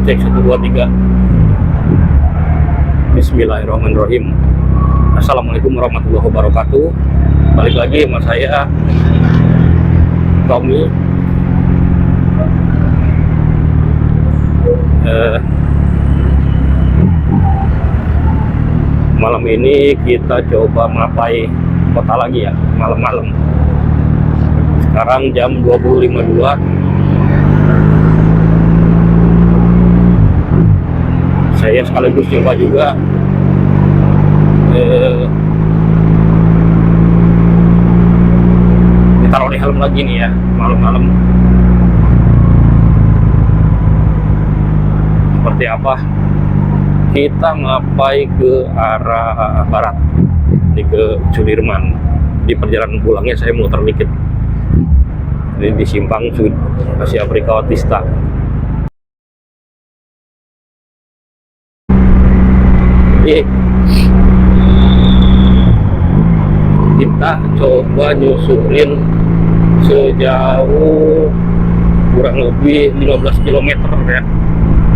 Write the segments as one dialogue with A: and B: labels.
A: Cek 1 2 3. Bismillahirrahmanirrahim. Assalamualaikum warahmatullahi wabarakatuh. Balik lagi sama saya Tommy. Malam ini kita coba mapai kota lagi ya, malam-malam. Sekarang jam 20.52. Saya sekaligus coba juga ditaruh di helm lagi nih ya, malam-malam. Seperti apa? Kita ngapai ke arah barat, ini ke Sudirman. Di perjalanan pulangnya saya muter dikit. Ini di simpang Asia Afrika Otista. Jadi kita coba nyusurin sejauh kurang lebih 15 km ya,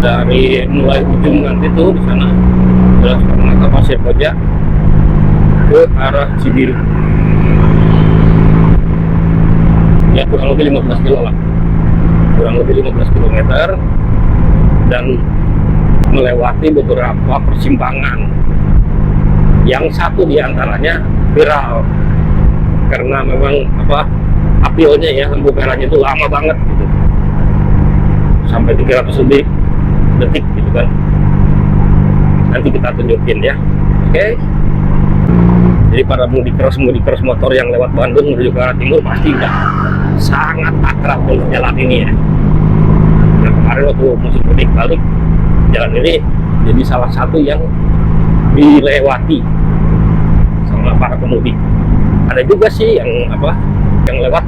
A: dari mulai ujung nanti tuh di sana adalah Soekarno Pasir Koja ke arah Cibiru ya, kurang lebih 15 kilo lah, kurang lebih 15 km, dan melewati beberapa persimpangan yang satu diantaranya viral karena memang apionya ya, lampu merahnya itu lama banget gitu, sampai 300 lebih detik gitu kan. Nanti kita tunjukin ya, oke? Jadi para mudikers motor yang lewat Bandung menuju ke arah timur pasti udah sangat akrab dengan jalan ini ya. Nah, kemarin waktu musim mudik balik, jalan ini jadi salah satu yang dilewati sama para pemudik. Ada juga sih yang yang lewat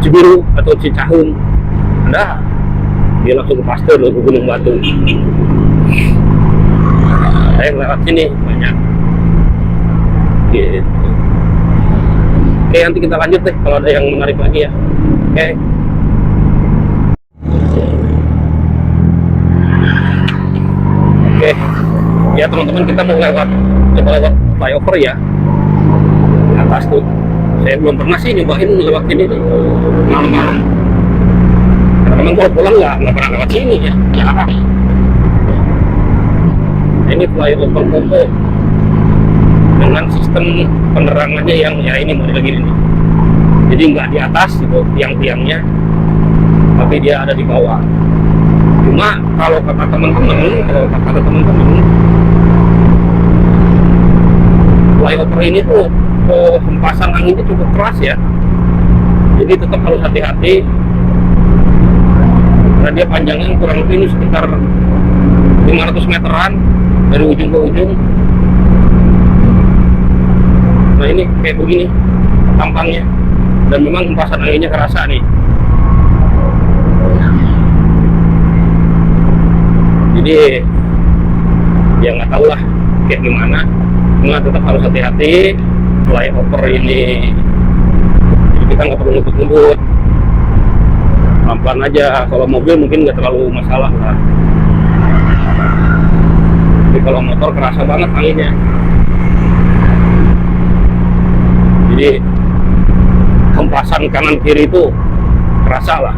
A: Cibiru atau Cicaheum, ada dia langsung ke Pasteur, ke Gunung Batu. Ada yang lewat sini banyak gitu. Oke, nanti kita lanjut deh kalau ada yang menarik lagi ya. Oke. Oke, ya teman-teman, kita mau coba lewat flyover ya, atas tuh. Saya belum pernah sih nyobain lewat ini nih, malam-malam. Karena memang kalau pulang nggak pernah lewat sini ya, jarang. Ini flyover Kopo dengan sistem penerangannya yang ya ini model gini nih. Jadi nggak di atas gitu tiang-tiangnya, tapi dia ada di bawah. Cuma kalau kata teman-teman, flyover ini tuh hempasan anginnya cukup keras ya. Jadi tetap harus hati-hati. Karena dia panjangnya kurang lebih ini sekitar 500 meteran dari ujung ke ujung. Nah ini kayak begini tampangnya, dan memang hempasan anginnya kerasa nih. Jadi ya nggak tahu lah kayak gimana, cuma tetap harus hati-hati. Flyover ini jadi kita nggak perlu ngebut-ngebut, pelan-pelan aja. Kalau mobil mungkin nggak terlalu masalah lah, tapi kalau motor kerasa banget anginnya. Jadi hempasan kanan kiri itu kerasa lah.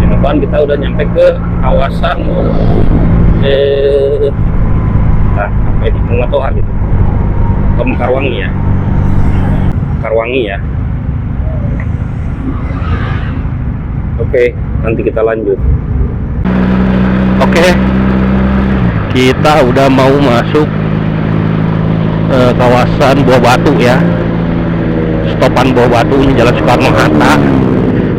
A: Depan kita udah nyampe ke kawasan apa ini, Mengatoha gitu, Karwangi ya. Oke, nanti kita lanjut. Oke, kita udah mau masuk kawasan Buah Batu ya, stopan Buah Batu, ini Jalan Soekarno-Hatta.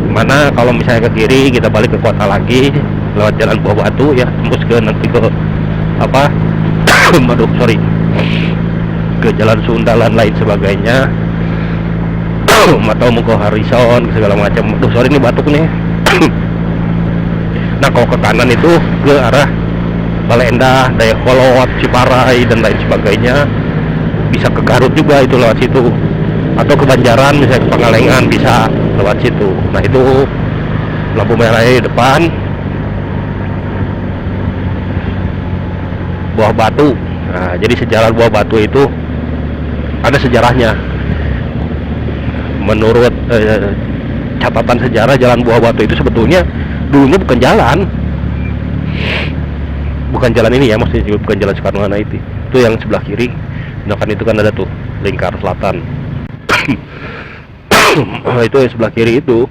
A: Mana kalau misalnya ke kiri kita balik ke kota lagi lewat Jalan Buah Batu ya, tembus ke nanti ke ke Jalan Sunda dan lain sebagainya, atau mau ke Harrison segala macam. Ini batuk nih. Nah kalau ke kanan itu ke arah Baleendah, Dayakolot, Ciparai dan lain sebagainya. Bisa ke Garut juga itu lewat situ, atau ke Banjaran misalnya ke Pangalengan bisa lewat situ. Nah itu lampu merahnya di depan,
B: Buah Batu. Nah, jadi sejarah Buah Batu itu ada sejarahnya. Menurut catatan sejarah, jalan Buah Batu itu sebetulnya dulunya bukan jalan ini ya, maksudnya bukan jalan Soekarno-Hatta itu yang sebelah kiri. Nah kan itu kan ada tuh lingkar selatan. Nah, itu yang sebelah kiri itu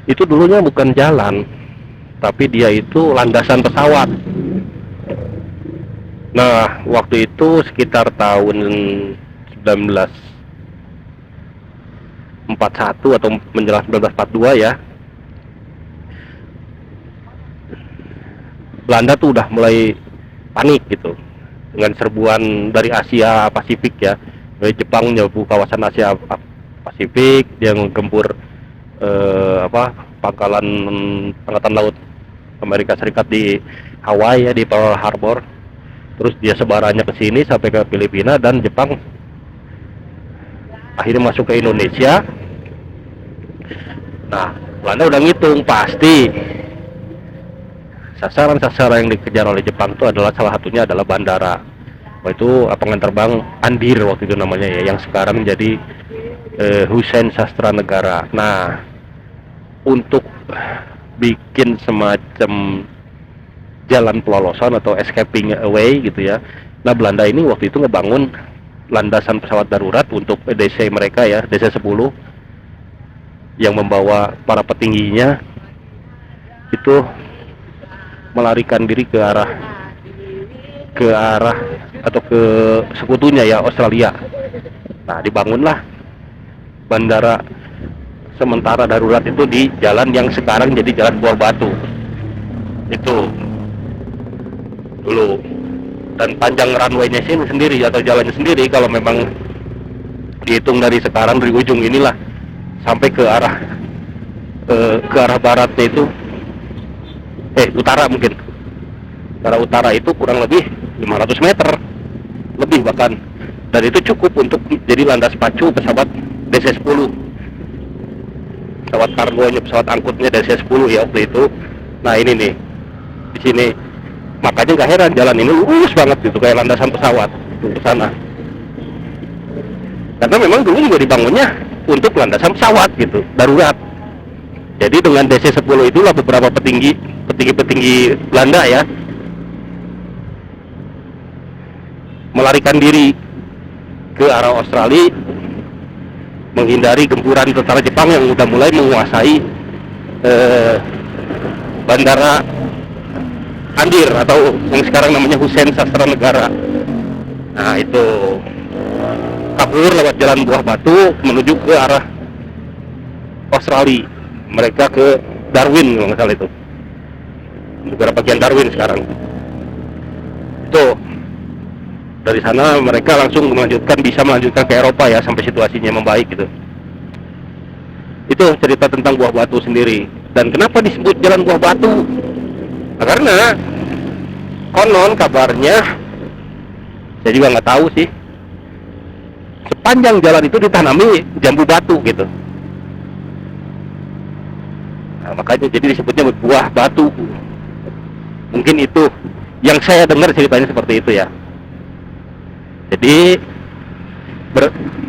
B: itu dulunya bukan jalan, tapi dia itu landasan pesawat. Nah waktu itu sekitar tahun 1941 atau menjelang 1942 ya, Belanda tuh udah mulai panik gitu dengan serbuan dari Asia Pasifik ya. Dari Jepang nyerbu kawasan Asia Pasifik, dia menggempur pangkalan angkatan laut Amerika Serikat di Hawaii ya, di Pearl Harbor. Terus dia sebarannya ke sini sampai ke Filipina, dan Jepang akhirnya masuk ke Indonesia. Nah, Belanda udah ngitung pasti sasaran-sasaran yang dikejar oleh Jepang itu adalah, salah satunya adalah bandara. Itu lapangan terbang Andir waktu itu namanya ya, yang sekarang jadi Hussein Sastra Negara. Nah, untuk bikin semacam jalan pelolosan atau escaping away gitu ya, nah Belanda ini waktu itu ngebangun landasan pesawat darurat untuk DC mereka ya, DC-10, yang membawa para petingginya itu melarikan diri ke arah atau ke sekutunya ya, Australia. Nah, dibangunlah bandara sementara darurat itu di jalan yang sekarang jadi Jalan Buah Batu itu dulu. Dan panjang runway-nya sendiri atau jalannya sendiri, kalau memang dihitung dari sekarang, dari ujung inilah sampai ke arah baratnya itu utara, mungkin utara itu kurang lebih 500 meter lebih bahkan, dan itu cukup untuk jadi landas pacu pesawat DC-10, pesawat kargonya, pesawat angkutnya DC-10 ya waktu itu. Nah ini nih di sini, makanya nggak heran jalan ini lurus banget gitu, kayak landasan pesawat ke sana, karena memang dulu juga dibangunnya untuk landasan pesawat gitu, darurat. Jadi dengan DC-10 itulah beberapa petinggi Belanda ya melarikan diri ke arah Australia, menghindari gempuran tentara Jepang yang sudah mulai menguasai bandara Andir atau yang sekarang namanya Hussein Sastra Negara. Nah itu kabur lewat Jalan Buah Batu menuju ke arah Australia. Mereka ke Darwin kalau nggak salah itu, negara bagian Darwin sekarang. Itu dari sana mereka langsung bisa melanjutkan ke Eropa ya, sampai situasinya membaik gitu. Itu cerita tentang Buah Batu sendiri. Dan kenapa disebut Jalan Buah Batu? Nah, karena konon kabarnya, saya juga nggak tahu sih, sepanjang jalan itu ditanami jambu batu gitu. Nah, makanya jadi disebutnya Buah Batu. Mungkin itu yang saya dengar ceritanya seperti itu ya. Jadi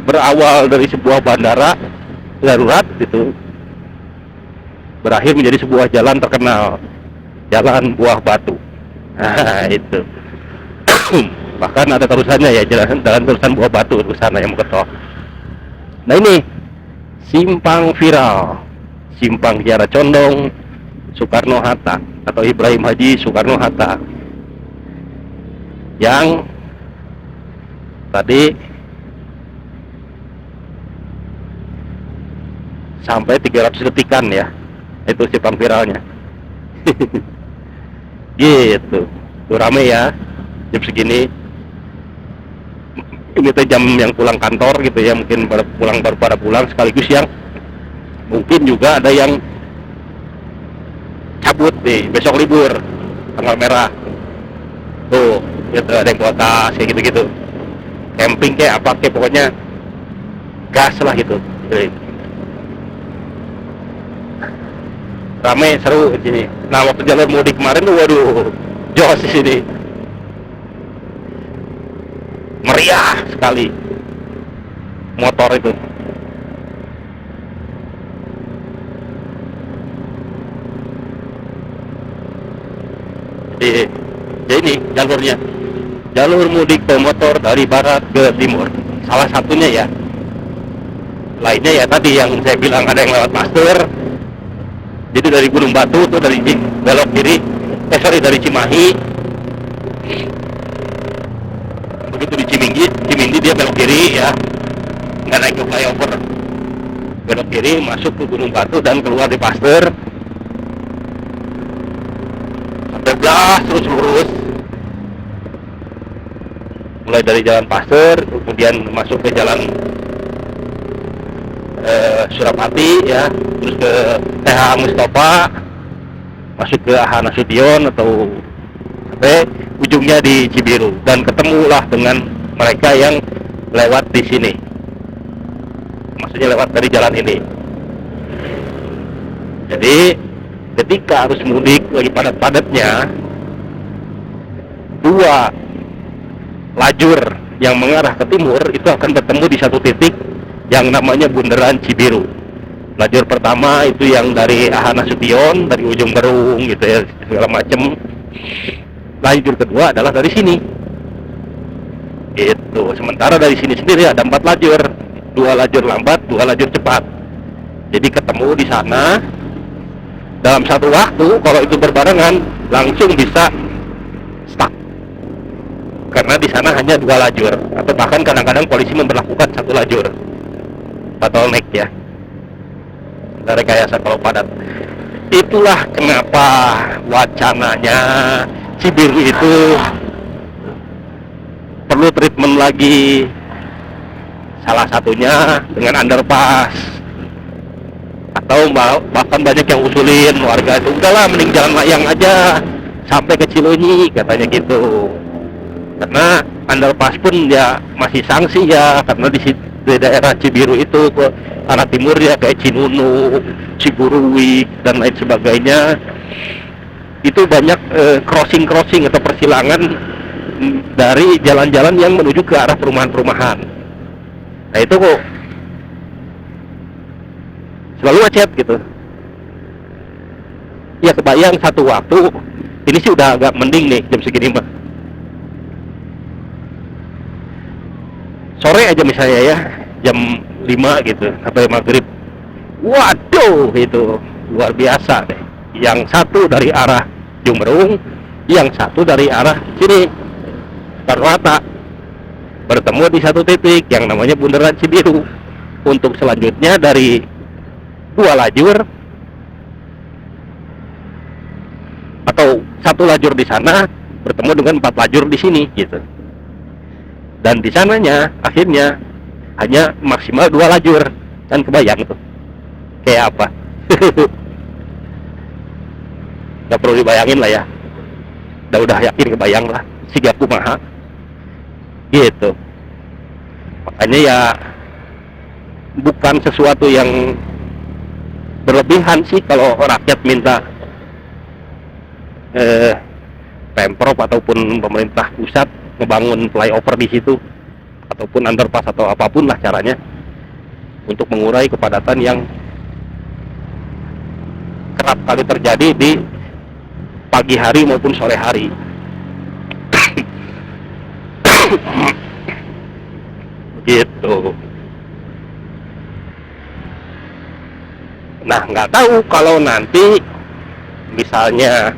B: berawal dari sebuah bandara darurat itu, berakhir menjadi sebuah jalan terkenal, Jalan Buah Batu. Nah itu bahkan ada terusannya ya, jalan terusan Buah Batu ke sana yang Mokerto. Nah ini simpang viral, simpang Kiara Condong Soekarno-Hatta atau Ibrahim Haji Soekarno-Hatta, yang tadi sampai 300 detikan ya, itu simpang viralnya. Gitu, tuh rame ya jam segini. Ini tuh jam yang pulang kantor gitu ya, mungkin baru pada pulang, sekaligus yang mungkin juga ada yang cabut nih, besok libur tanggal merah tuh gitu, ada yang bawa tas kayak gitu-gitu, camping kayak apa kayak, pokoknya gas lah gitu. Jadi, rame, seru di sini. Nah waktu jalur mudik kemarin tuh waduh jos di sini, meriah sekali motor itu. Jadi ya ini jalurnya, jalur mudik pemotor dari barat ke timur. Salah satunya ya. Lainnya ya tadi yang saya bilang ada yang lewat Pasteur. Jadi dari Gunung Batu tuh dari belok kiri, dari Cimahi. Begitu di Cimindi dia belok kiri ya, nggak naik ke flyover, belok kiri masuk ke Gunung Batu dan keluar di Pasteur. Gas terus lurus mulai dari jalan Pasteur, kemudian masuk ke jalan Surapati ya, terus ke TH Mustafa, masuk ke AH Nasution atau sampai ujungnya di Cibiru, dan ketemulah dengan mereka yang lewat di sini, maksudnya lewat dari jalan ini. Jadi ketika arus mudik lagi padat-padatnya, dua lajur yang mengarah ke timur itu akan bertemu di satu titik yang namanya Bundaran Cibiru. Lajur pertama itu yang dari AH Nasution, dari ujung Berung gitu ya, segala macam. Lajur kedua adalah dari sini. Itu. Sementara dari sini sendiri ada 4 lajur, 2 lajur lambat, 2 lajur cepat. Jadi ketemu di sana. Dalam satu waktu, kalau itu berbarengan, langsung bisa stuck. Karena di sana hanya 2 lajur, atau bahkan kadang-kadang polisi memberlakukan 1 lajur. Bottleneck ya. Rekayasa kalau padat. Itulah kenapa wacananya Cibiru itu perlu treatment lagi. Salah satunya dengan underpass. Atau bahkan banyak yang usulin warga itu, udahlah mending jalan layang aja sampai ke Cileunyi katanya gitu. Karena underpass pun ya masih sanksi ya, karena di daerah Cibiru itu ke arah timur ya kayak Cinunu, Ciburuwik dan lain sebagainya. Itu banyak crossing atau persilangan dari jalan-jalan yang menuju ke arah perumahan-perumahan. Nah itu kok selalu macet gitu. Ya kebayang satu waktu, ini sih udah agak mending nih jam segini mah. Sore aja misalnya ya, jam 5 gitu, sampai maghrib. Waduh, itu luar biasa deh. Yang satu dari arah Jumberung, yang satu dari arah sini, Tarwata. Bertemu di satu titik yang namanya Bundaran Cibiru. Untuk selanjutnya dari 2 lajur atau 1 lajur di sana bertemu dengan 4 lajur di sini gitu. Dan di sananya akhirnya hanya maksimal 2 lajur. Kan kebayang tuh kayak apa. Gak perlu dibayangin lah ya, udah yakin kebayang lah siga kumaha gitu. Makanya ya bukan sesuatu yang berlebihan sih kalau rakyat minta Pemprov ataupun pemerintah pusat ngebangun flyover di situ ataupun underpass atau apapun lah caranya untuk mengurai kepadatan yang kerap kali terjadi di pagi hari maupun sore hari. Gitu. Nah, nggak tahu kalau nanti misalnya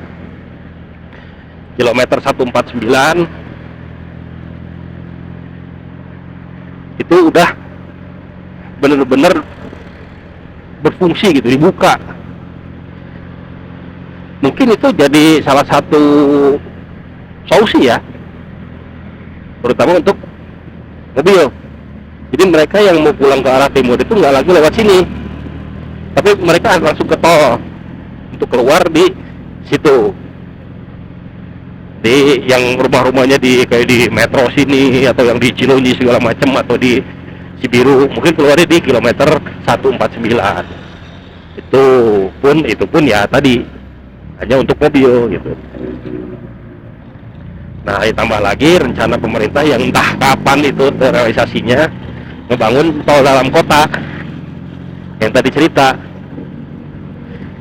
B: kilometer 149 itu udah bener-bener berfungsi gitu, dibuka. Mungkin itu jadi salah satu solusi ya, terutama untuk mobil. Jadi mereka yang mau pulang ke arah timur itu nggak lagi lewat sini, tapi mereka langsung ke tol untuk keluar di situ, di yang rumah-rumahnya di kayak di Metro sini atau yang di Cileunyi segala macam atau di Cibiru, mungkin keluarnya di kilometer 149. Itu pun ya tadi hanya untuk mobil gitu. Nah, ditambah lagi rencana pemerintah yang entah kapan itu terrealisasinya ngebangun tol dalam kota yang tadi cerita.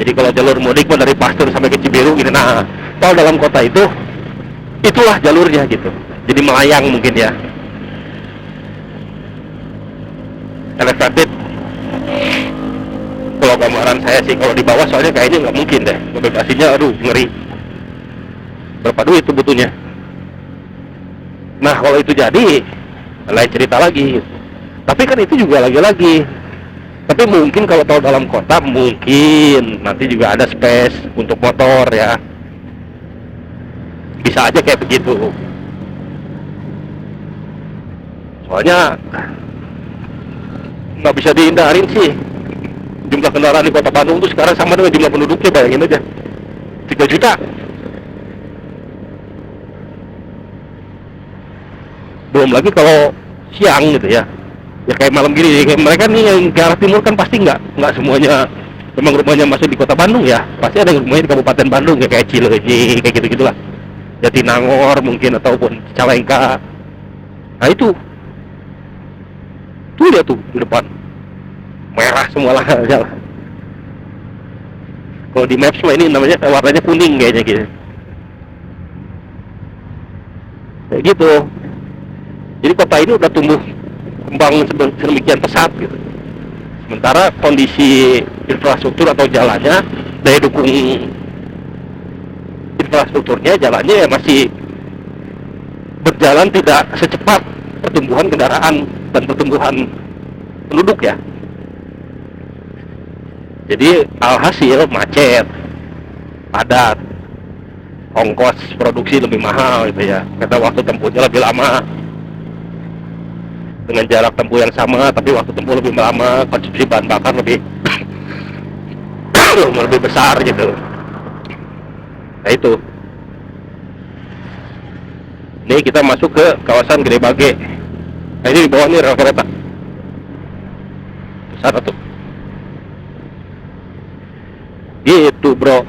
B: Jadi kalau jalur mudik dari Pasteur sampai ke Cibiru gitu, nah tol dalam kota itulah jalurnya gitu. Jadi melayang mungkin ya. Elevated. Kalau gambaran saya sih kalau di bawah soalnya kayaknya nggak mungkin deh. Navigasinya aduh ngeri. Berapa duit itu butuhnya? Nah kalau itu jadi lain cerita lagi. Tapi kan itu juga lagi-lagi. Tapi mungkin kalau tol dalam kota mungkin nanti juga ada space untuk motor ya. Bisa aja kayak begitu. Soalnya nggak bisa dihindarin sih. Jumlah kendaraan di kota Bandung tuh sekarang sama dengan jumlah penduduknya, bayangin aja. 3 juta. Belum lagi kalau siang gitu ya. Ya kayak malam gini, kayak mereka nih yang ke arah timur kan pasti nggak semuanya memang rumahnya masuk di kota Bandung ya. Pasti ada yang rumahnya di Kabupaten Bandung ya, kayak Cileunyi, kayak gitu-gitulah. Jatinangor mungkin ataupun Cicalengka. Nah itu. Tuh dia tuh di depan. Merah semua lah jalan. Kalau di maps mah ini namanya warnanya kuning kayaknya gitu. Kayak gitu. Jadi kota ini udah tumbuh kembang sedemikian pesat gitu. Sementara kondisi infrastruktur atau jalannya, daya dukung infrastrukturnya, jalannya ya masih berjalan tidak secepat pertumbuhan kendaraan dan pertumbuhan penduduk ya. Jadi alhasil macet, padat, ongkos produksi lebih mahal gitu ya, karena waktu tempuhnya lebih lama. Dengan jarak tempuh yang sama tapi waktu tempuh lebih lama, konsumsi bahan bakar lebih lebih besar gitu. Nah itu. Ini kita masuk ke kawasan Gede Bage. Nah ini di bawah nih rel kereta. Sana tuh. Gitu bro.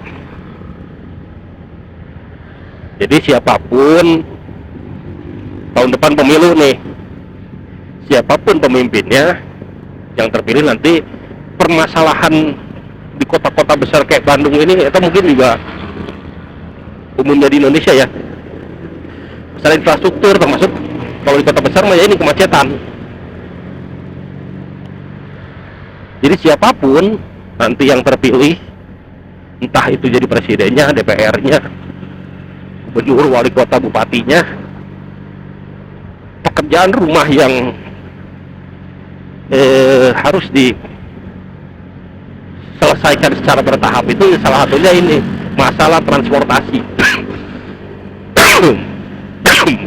B: Jadi siapapun tahun depan pemilu nih, siapapun pemimpinnya yang terpilih nanti, permasalahan di kota-kota besar kayak Bandung ini atau mungkin juga umumnya di Indonesia ya, masalah infrastruktur termasuk kalau di kota besar mah ya ini kemacetan. Jadi siapapun nanti yang terpilih, entah itu jadi presidennya, DPR-nya, gubernur, wali kota, bupatinya, pekerjaan rumah yang harus diselesaikan secara bertahap itu salah satunya ini masalah transportasi.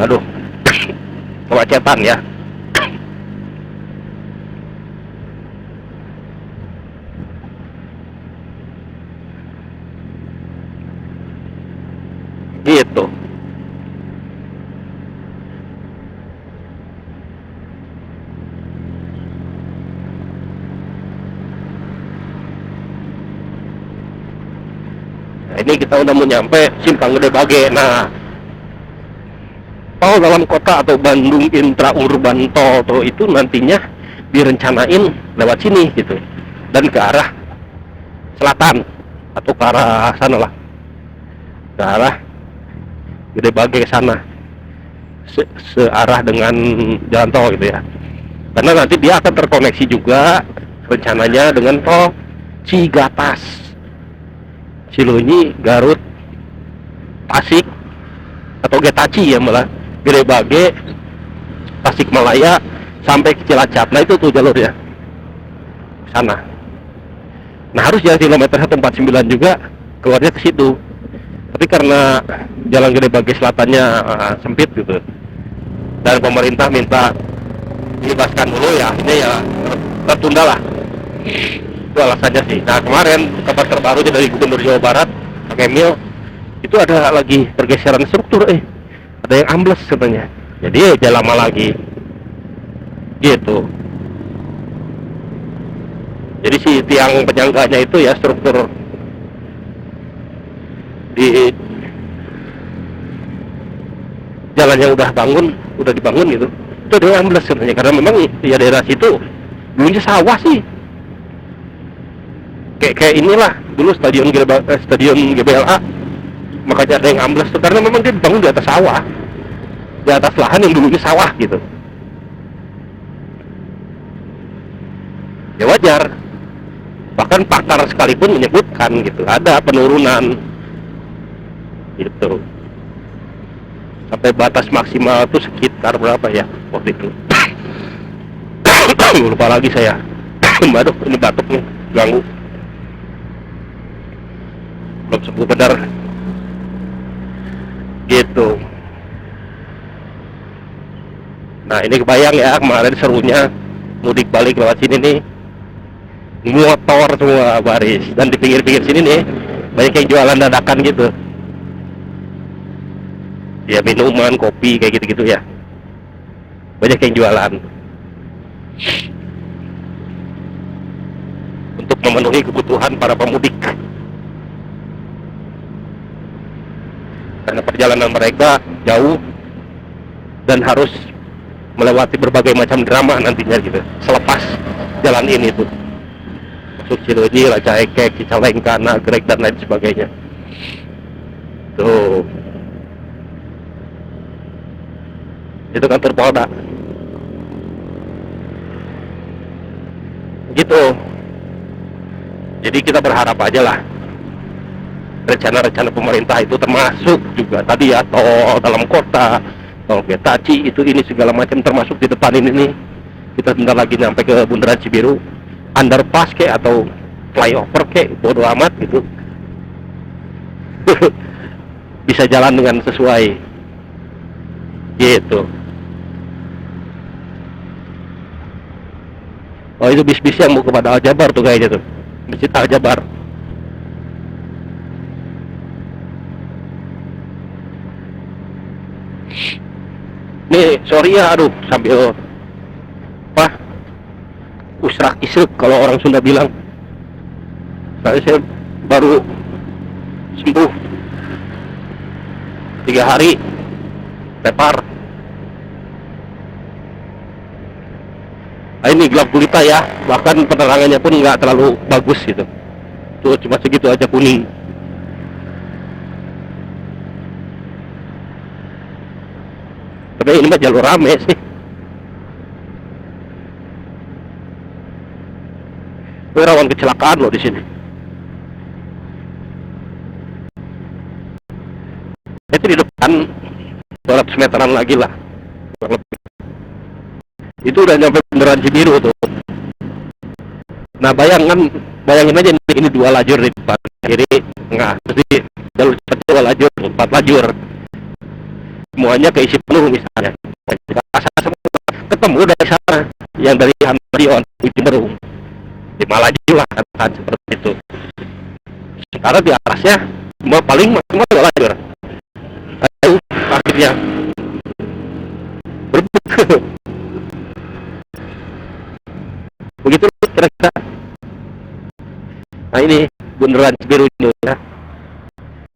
B: Aduh, kemacetan ya. Gitu. Nah, ini kita udah mau nyampe Simpang Gede Bage. Nah, tol dalam kota atau Bandung Intraurban Tol itu nantinya direncanain lewat sini gitu, dan ke arah selatan atau ke arah sana lah, ke arah Gede Bage ke sana, searah dengan jalan tol gitu ya. Karena nanti dia akan terkoneksi juga rencananya dengan tol Cigatas, Cileunyi, Garut, Tasik atau Getaci ya, malah Gede Bage, Tasikmalaya sampai ke Cilacap. Nah itu tuh jalurnya sana. Nah harus jalan kilometer 149 juga keluarnya ke situ. Tapi karena jalan Gede Bage selatannya sempit gitu, dan pemerintah minta dibebaskan dulu ya, ini ya tertunda lah. Itu alasannya sih. Nah kemarin kabar terbaru dari Gubernur Jawa Barat, Pak Emil, itu ada lagi pergeseran struktur, ada yang ambles sebenarnya. Jadi jangan lama lagi. Gitu. Jadi si tiang penyangganya itu ya struktur jalannya udah dibangun gitu, itu ada yang amblas sebenarnya, karena memang ya daerah situ dulunya sawah sih. Kayak inilah dulu stadion GBLA, makanya ada yang amblas tuh karena memang dia dibangun di atas sawah, di atas lahan yang dulunya sawah gitu. Ya wajar, bahkan pakar sekalipun menyebutkan gitu ada penurunan gitu sampai batas maksimal tuh sekitar berapa ya waktu itu. Lupa lagi saya. Aduh, ini batuk nih ganggu, belum sembuh benar gitu. Nah ini kebayang ya kemarin serunya mudik balik lewat sini nih, motor semua baris, dan di pinggir-pinggir sini nih banyak yang jualan dadakan gitu ya, minuman, kopi kayak gitu-gitu ya, banyak yang jualan untuk memenuhi kebutuhan para pemudik karena perjalanan mereka jauh dan harus melewati berbagai macam drama nantinya gitu selepas jalan ini tuh, masuk Cileunyi, Rancaekek, Cicalengka, Nagreg dan lain sebagainya tuh. Itu kantor Polda gitu. Jadi kita berharap aja lah rencana-rencana pemerintah itu, termasuk juga tadi ya tol dalam kota, tol Getaci, itu ini segala macam, termasuk di depan ini nih kita bentar lagi nyampe ke Bundaran Cibiru, underpass kek atau flyover kek, bodo amat gitu. Bisa jalan dengan sesuai gitu. Oh itu bis-bis yang mau kepada Aljabar tuh kayaknya tuh, Masjid Aljabar. Nih sorry ya, aduh sambil apa usrak isruk kalau orang Sunda bilang. Saya baru sembuh 3 hari tepar. Nah, ini gelap gulita ya, bahkan penerangannya pun nggak terlalu bagus gitu, tuh cuma segitu aja kuning. Tapi ini mah jalur rame sih. Ini rawan kecelakaan loh di sini. Itu di depan 200 meteran lagi lah. Itu udah nyampe Bundaran Cibiru tuh. Nah bayangin aja ini 2 lajur di depan kiri tengah, terus di jalur 2 lajur, 4 lajur, semuanya keisi penuh misalnya. Ketemu dari sana yang dari Hamadion di Cimerung 5 lajur lah kan, seperti itu. Sekarang di atasnya paling maksimal 2 lajur. Ayo akhirnya berebut. Begitu kira-kira. Nah ini Bundaran Cibiru ya,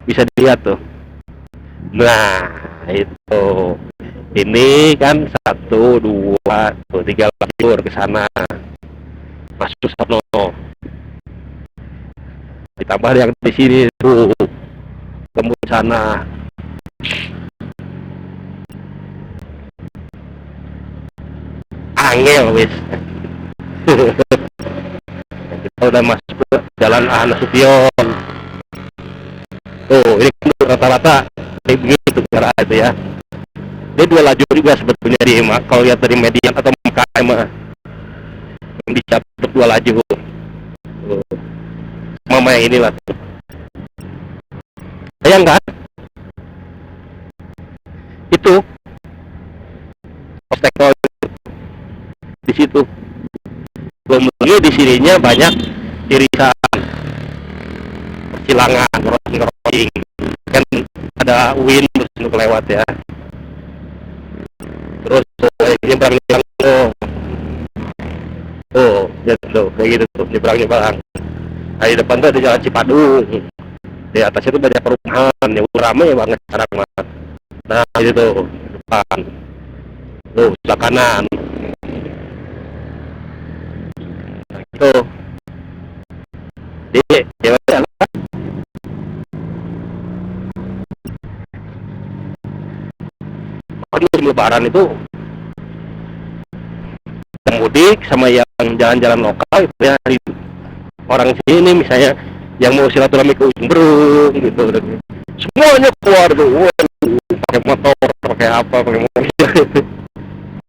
B: bisa dilihat tuh. Nah itu ini kan 1, 2, 3 lajur ke sana masuk sono, ditambah yang di sini tuh tembus sana. Angel wis. Kita udah masuk ke Jalan A. Nasution. Tuh ini rata-rata kayak begitu cara itu ya. Dia 2 lajur juga sebetulnya di kalau lihat dari Median atau MKM yang dicabut 2 lajur. Mama yang inilah. Sayang kan? Itu obstacle di situ. Belum lagi di sininya banyak irisan persilangan, crossing kan ada UIN terus lewat ya. Terus nyebrang tuh jatuh kayak gitu tuh, nyebrang. Nah, di depan tuh ada Jalan Cipadung, di atas itu banyak perumahan yang ramai banget sekarang. Nah itu tuh depan. Tuh, sebelah kanan. Tuh. Jadi, ya udah. Kan musim lebaran itu yang mudik sama yang jalan-jalan lokal itu ya, orang sini misalnya yang mau silaturahmi ke Ujung Berung gitu, semuanya keluar tuh, pakai motor, pakai apa, pakai mobil,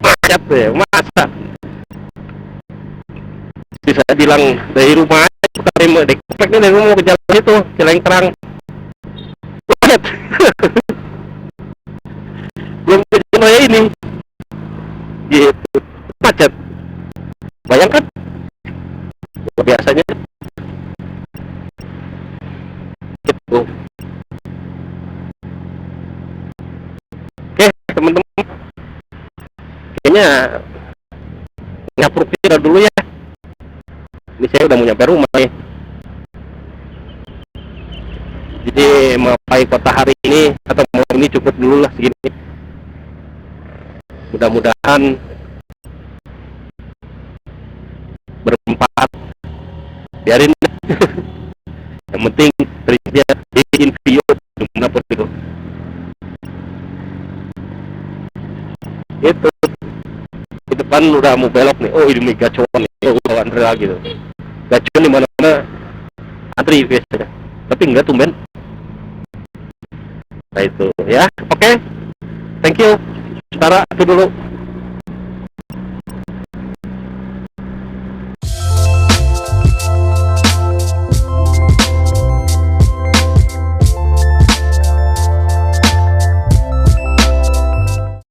B: macet ya, masa bisa bilang dari rumah aja dari kompleknya, dari rumah ke jalan itu Cilengkrang macet. Belum ke jalan raya ini gitu macet, bayangkan biasanya gitu. Oke teman-teman, kayaknya ngapur kita dulu ya, ini saya udah mau nyampe rumah nih. Jadi Mapai Kota hari ini atau malam ini cukup dulu lah segini. Mudah-mudahan berempat biarin. Yang penting tersedia di video dimanapun itu. Itu di depan udah mau belok nih. Oh ini Gacon nih. Oh udah antri lagi tuh. Gacon di mana-mana antri biasanya. Tapi enggak tumben. Nah itu ya. Oke. Thank you. Setara itu dulu.